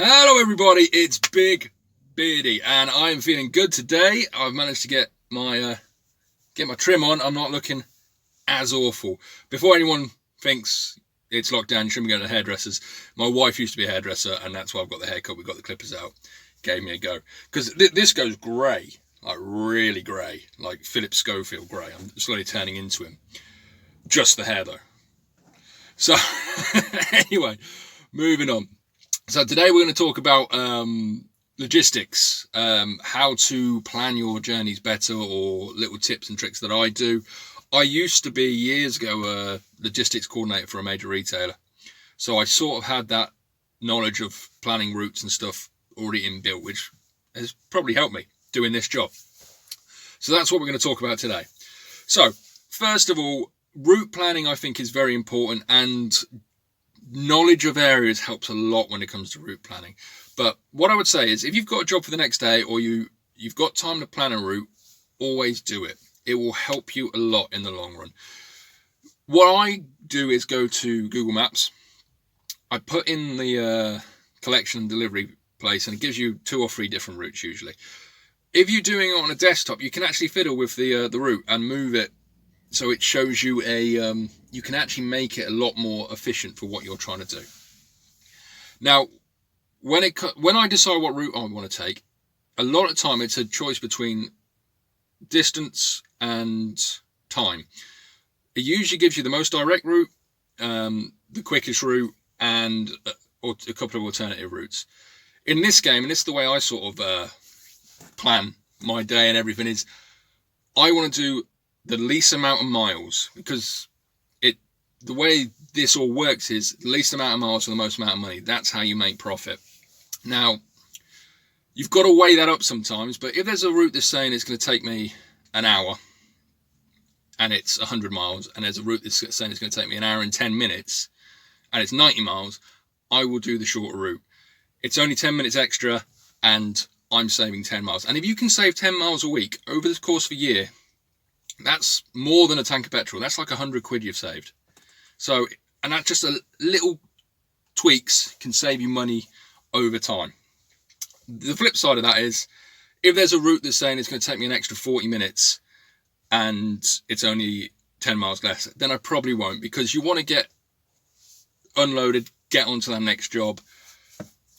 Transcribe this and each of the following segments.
Hello everybody, it's Big Beardy and I am feeling good today. I've managed to get my trim on. I'm not looking as awful. Before anyone thinks it's lockdown, you shouldn't be going to hairdressers. My wife used to be a hairdresser and that's why I've got the haircut. We got the clippers out. Gave me a go. Because this goes grey, like really grey, like Philip Schofield grey. I'm slowly turning into him. Just the hair though. So anyway, moving on. So today we're going to talk about logistics, how to plan your journeys better, or little tips and tricks that I do. I used to be, years ago, a logistics coordinator for a major retailer. So I sort of had that knowledge of planning routes and stuff already inbuilt, which has probably helped me doing this job. So that's what we're going to talk about today. So first of all, route planning I think is very important, and knowledge of areas helps a lot when it comes to route planning. But what I would say is, if you've got a job for the next day, or you've got time to plan a route, always do it. It will help you a lot in the long run. What I do is go to Google Maps. I put in the collection and delivery place, and it gives you 2 or 3 different routes usually. If you're doing it on a desktop, you can actually fiddle with the route and move it so it shows you you can actually make it a lot more efficient for what you're trying to do. Now, when I decide what route I want to take, a lot of the time it's a choice between distance and time. It usually gives you the most direct route, the quickest route, and or a couple of alternative routes. In this game, and this is the way I sort of plan my day and everything, is I want to do the least amount of miles, because the way this all works is the least amount of miles for the most amount of money. That's how you make profit. Now, you've got to weigh that up sometimes, but if there's a route that's saying it's going to take me an hour and it's 100 miles, and there's a route that's saying it's going to take me an hour and 10 minutes and it's 90 miles, I will do the shorter route. It's only 10 minutes extra and I'm saving 10 miles. And if you can save 10 miles a week over the course of a year, that's more than a tank of petrol. That's like 100 quid you've saved. So, and that's just a little tweaks can save you money over time. The flip side of that is, if there's a route that's saying it's going to take me an extra 40 minutes and it's only 10 miles less, then I probably won't, because you want to get unloaded, get onto that next job,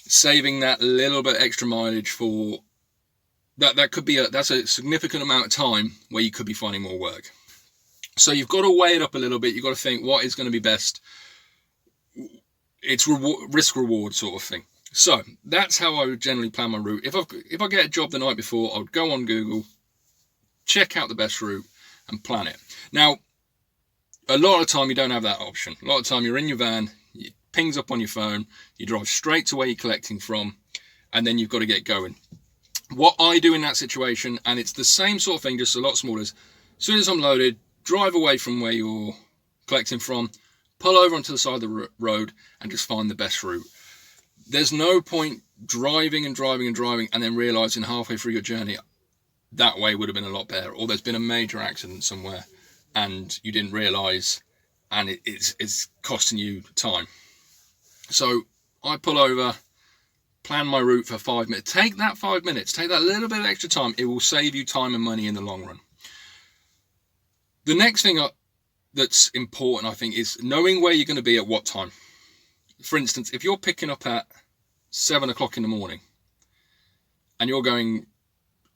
saving that little bit extra mileage for that could be that's a significant amount of time where you could be finding more work. So you've got to weigh it up a little bit. You've got to think what is going to be best. It's risk reward sort of thing. So that's how I would generally plan my route. If I get a job the night before, I would go on Google, check out the best route and plan it. Now, a lot of the time you don't have that option. A lot of the time you're in your van, it pings up on your phone, you drive straight to where you're collecting from, and then you've got to get going. What I do in that situation, and it's the same sort of thing, just a lot smaller, is as soon as I'm loaded, drive away from where you're collecting from, pull over onto the side of the road and just find the best route. There's no point driving and then realising halfway through your journey that way would have been a lot better, or there's been a major accident somewhere and you didn't realise and it's costing you time. So I pull over, plan my route for 5 minutes. Take that 5 minutes, take that little bit of extra time. It will save you time and money in the long run. The next thing that's important, I think, is knowing where you're going to be at what time. For instance, if you're picking up at 7 o'clock in the morning and you're going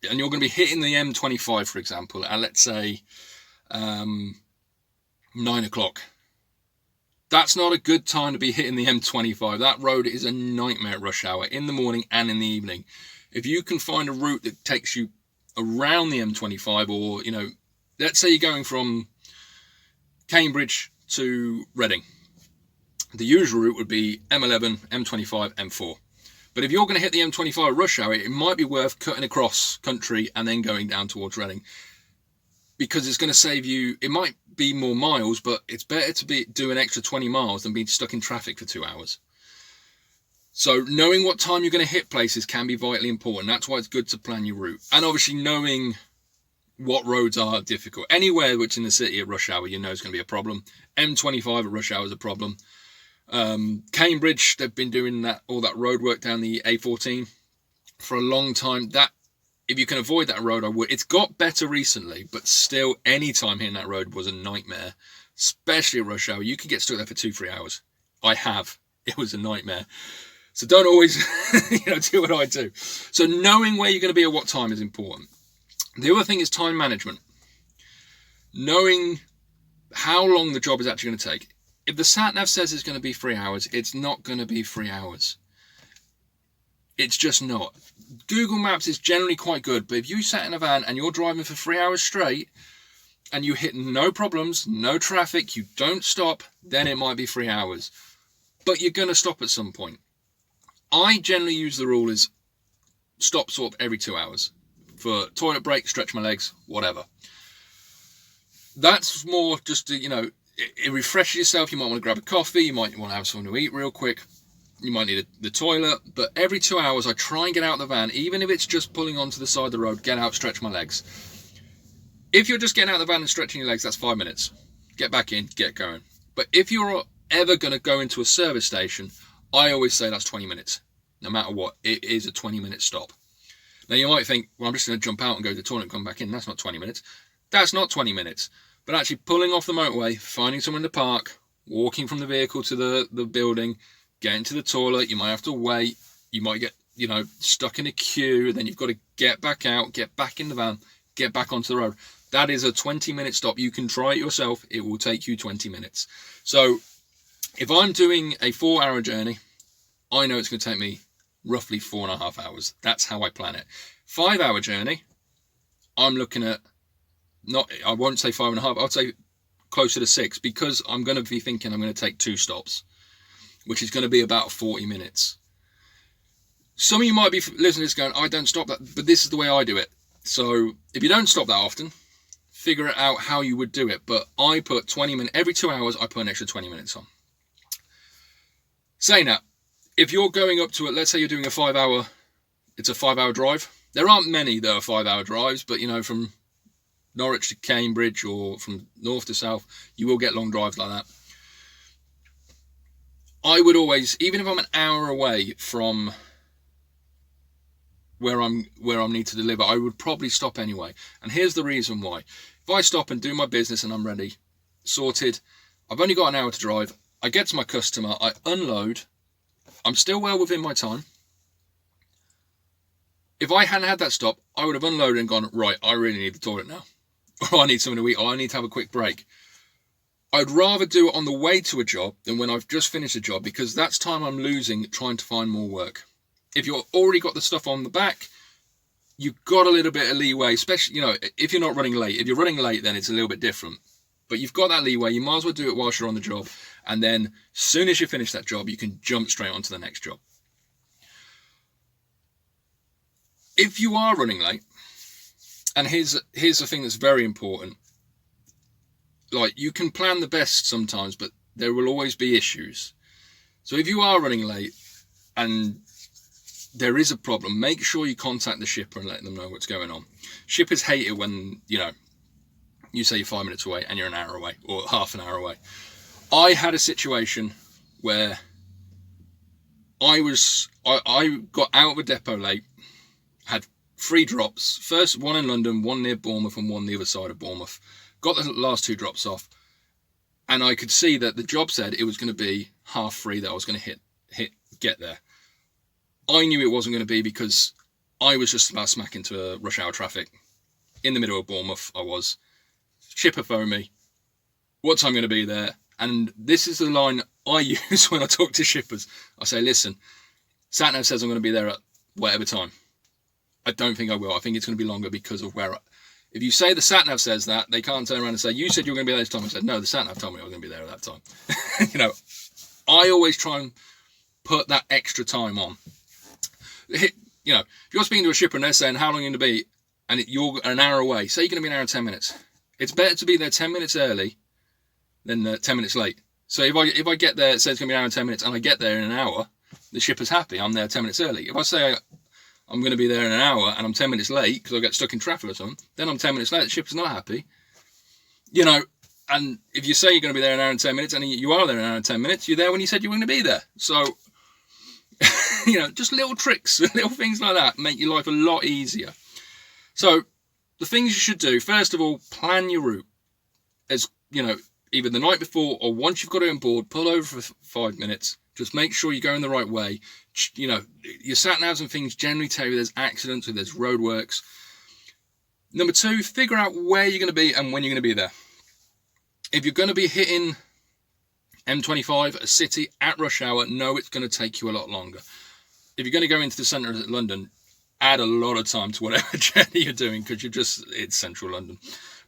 to be hitting the M25, for example, at let's say 9 o'clock, that's not a good time to be hitting the M25. That road is a nightmare at rush hour in the morning and in the evening. If you can find a route that takes you around the M25, or, let's say you're going from Cambridge to Reading. The usual route would be M11, M25, M4. But if you're going to hit the M25 rush hour, it might be worth cutting across country and then going down towards Reading, because it's going to save you, it might be more miles, but it's better to do an extra 20 miles than being stuck in traffic for 2 hours. So knowing what time you're going to hit places can be vitally important. That's why it's good to plan your route. And obviously knowing what roads are difficult. Anywhere which in the city at rush hour, is going to be a problem. M25 at rush hour is a problem. Cambridge, they've been doing all that road work down the A14 for a long time. That, if you can avoid that road, I would. It's got better recently, but still, any time hitting that road was a nightmare, especially at rush hour. You could get stuck there for 2-3 hours. I have. It was a nightmare. So don't always, do what I do. So knowing where you're going to be at what time is important. The other thing is time management. Knowing how long the job is actually going to take. If the sat-nav says it's going to be 3 hours, it's not going to be 3 hours. It's just not. Google Maps is generally quite good, but if you sat in a van and you're driving for 3 hours straight and you hit no problems, no traffic, you don't stop, then it might be 3 hours. But you're going to stop at some point. I generally use the rule is stop sort of every 2 hours. For toilet break, stretch my legs, whatever. That's more just to, it refreshes yourself. You might want to grab a coffee. You might want to have something to eat real quick. You might need the toilet. But every 2 hours, I try and get out of the van. Even if it's just pulling onto the side of the road, get out, stretch my legs. If you're just getting out of the van and stretching your legs, that's 5 minutes. Get back in, get going. But if you're ever going to go into a service station, I always say that's 20 minutes. No matter what, it is a 20-minute stop. Now you might think, well, I'm just going to jump out and go to the toilet and come back in. That's not 20 minutes. That's not 20 minutes. But actually pulling off the motorway, finding someone to park, walking from the vehicle to the building, getting to the toilet, you might have to wait. You might get, stuck in a queue. Then you've got to get back out, get back in the van, get back onto the road. That is a 20-minute stop. You can try it yourself. It will take you 20 minutes. So if I'm doing a 4-hour journey, I know it's going to take me roughly 4.5 hours. That's how I plan it. 5-hour journey, I'm looking at, I won't say 5.5, I'll say closer to 6, because I'm going to be thinking I'm going to take 2 stops, which is going to be about 40 minutes. Some of you might be listening to this going, I don't stop that, but this is the way I do it. So if you don't stop that often, figure it out how you would do it. But I put 20 minutes, every 2 hours, I put an extra 20 minutes on. Saying that, if you're going up to it, let's say you're doing it's a 5-hour drive. There aren't many that are 5-hour drives, but from Norwich to Cambridge or from north to south, you will get long drives like that. I would always, even if I'm an hour away from where I need to deliver, I would probably stop anyway. And here's the reason why. If I stop and do my business and I'm ready, sorted, I've only got an hour to drive, I get to my customer, I unload, I'm still well within my time. If I hadn't had that stop, I would have unloaded and gone, right, I really need the toilet now. Or I need something to eat, or I need to have a quick break. I'd rather do it on the way to a job than when I've just finished a job, because that's time I'm losing trying to find more work. If you've already got the stuff on the back, you've got a little bit of leeway, especially, if you're not running late. If you're running late, then it's a little bit different. But you've got that leeway. You might as well do it whilst you're on the job. And then as soon as you finish that job, you can jump straight onto the next job. If you are running late, and here's the thing that's very important. Like, you can plan the best sometimes, but there will always be issues. So if you are running late and there is a problem, make sure you contact the shipper and let them know what's going on. Shippers hate it when, you say you're 5 minutes away and you're an hour away or half an hour away. I had a situation where I got out of a depot late, had 3 drops, first one in London, one near Bournemouth and one the other side of Bournemouth. Got the last 2 drops off, and I could see that the job said it was going to be 3:30 that I was going to get there. I knew it wasn't going to be, because I was just about smack into rush hour traffic in the middle of Bournemouth. I was. Shipper phoned me, what time I'm going to be there? And this is the line I use when I talk to shippers. I say, listen, sat-nav says I'm going to be there at whatever time. I don't think I will. I think it's going to be longer because of if you say the sat-nav says that, they can't turn around and say, you said you were going to be there this time. I said, no, the sat-nav told me I was going to be there at that time. I always try and put that extra time on. If you're speaking to a shipper and they're saying, how long are you going to be? And you're an hour away. Say you're going to be an hour and 10 minutes. It's better to be there 10 minutes early than 10 minutes late. So if I get there, it says it's going to be an hour and 10 minutes, and I get there in an hour, the shipper's happy. I'm there 10 minutes early. If I say I'm going to be there in an hour and I'm 10 minutes late because I get stuck in traffic or something, then I'm 10 minutes late, the shipper's not happy. And if you say you're going to be there in an hour and 10 minutes, and you are there in an hour and 10 minutes, you're there when you said you were going to be there. So, just little tricks, little things like that make your life a lot easier. So, the things you should do, first of all, plan your route. As either the night before or once you've got it on board, pull over for 5 minutes. Just make sure you're going the right way. Your sat-navs and things generally tell you there's accidents or there's roadworks. Number 2, figure out where you're going to be and when you're going to be there. If you're going to be hitting M25, a city, at rush hour, know it's going to take you a lot longer. If you're going to go into the centre of London, add a lot of time to whatever journey you're doing, because it's central London.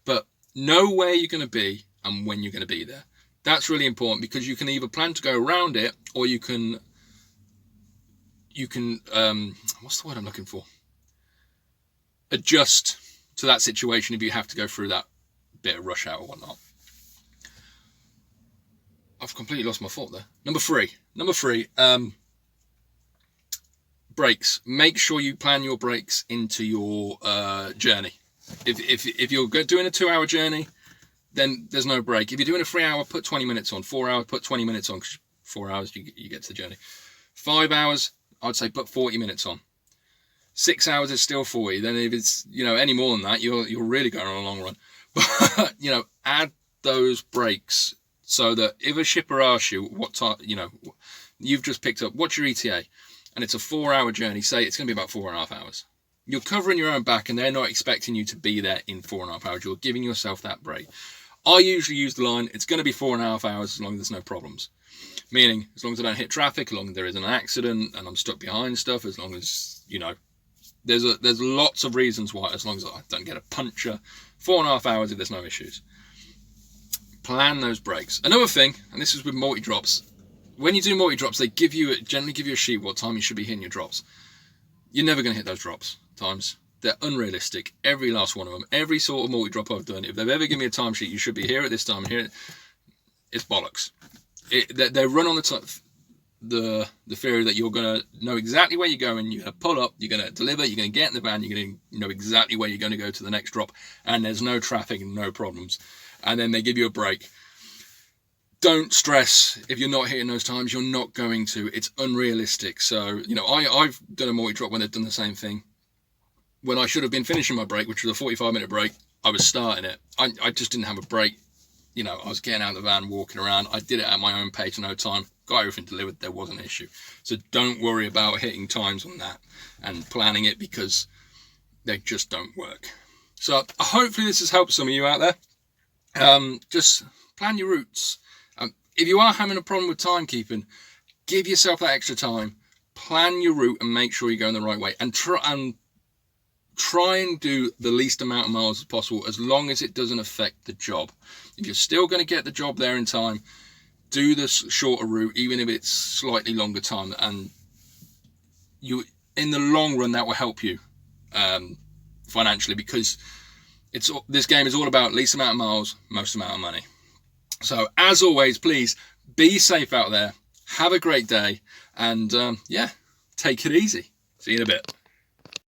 But know where you're going to be and when you're going to be there. That's really important, because you can either plan to go around it, or you can what's the word I'm looking for? Adjust to that situation if you have to go through that bit of rush hour or whatnot. I've completely lost my thought there. Number three, breaks. Make sure you plan your breaks into your journey. If you're doing a 2-hour journey, then there's no break. If you're doing a 3-hour, put 20 minutes on. 4 hours, put 20 minutes on, because 4 hours you get to the journey. 5 hours, I'd say put 40 minutes on. 6 hours is still 40. Then if it's any more than that, you're really going on a long run. But add those breaks, so that if a shipper asks you what time, you've just picked up, what's your ETA, and it's a 4-hour journey, say it's going to be about 4.5 hours. You're covering your own back, and they're not expecting you to be there in 4.5 hours. You're giving yourself that break. I usually use the line, it's going to be 4.5 hours as long as there's no problems. Meaning, as long as I don't hit traffic, as long as there isn't an accident and I'm stuck behind stuff, as long as, there's lots of reasons why, as long as I don't get a puncture. 4.5 hours if there's no issues. Plan those breaks. Another thing, and this is with multi-drops, when you do multi-drops, they generally give you a sheet what time you should be hitting your drops. You're never going to hit those drops times. They're unrealistic. Every last one of them. Every sort of multi-drop I've done, if they've ever given me a timesheet, you should be here at this time and here, it's bollocks. They run on the theory that you're going to know exactly where you're going, you're going to pull up, you're going to deliver, you're going to get in the van, you're going to know exactly where you're going to go to the next drop, and there's no traffic and no problems. And then they give you a break. Don't stress if you're not hitting those times. You're not going to. It's unrealistic. So, I've done a multi-drop when they've done the same thing. When I should have been finishing my break, which was a 45-minute break, I was starting it. I just didn't have a break. I was getting out of the van, walking around. I did it at my own pace, no time. Got everything delivered. There wasn't an issue. So don't worry about hitting times on that and planning it, because they just don't work. So hopefully this has helped some of you out there. Just plan your routes. If you are having a problem with timekeeping, give yourself that extra time. Plan your route and make sure you're going the right way. And try and do the least amount of miles as possible, as long as it doesn't affect the job. If you're still going to get the job there in time, do the shorter route, even if it's slightly longer time. And in the long run, that will help you financially, because this game is all about least amount of miles, most amount of money. So as always, please be safe out there. Have a great day, and take it easy. See you in a bit.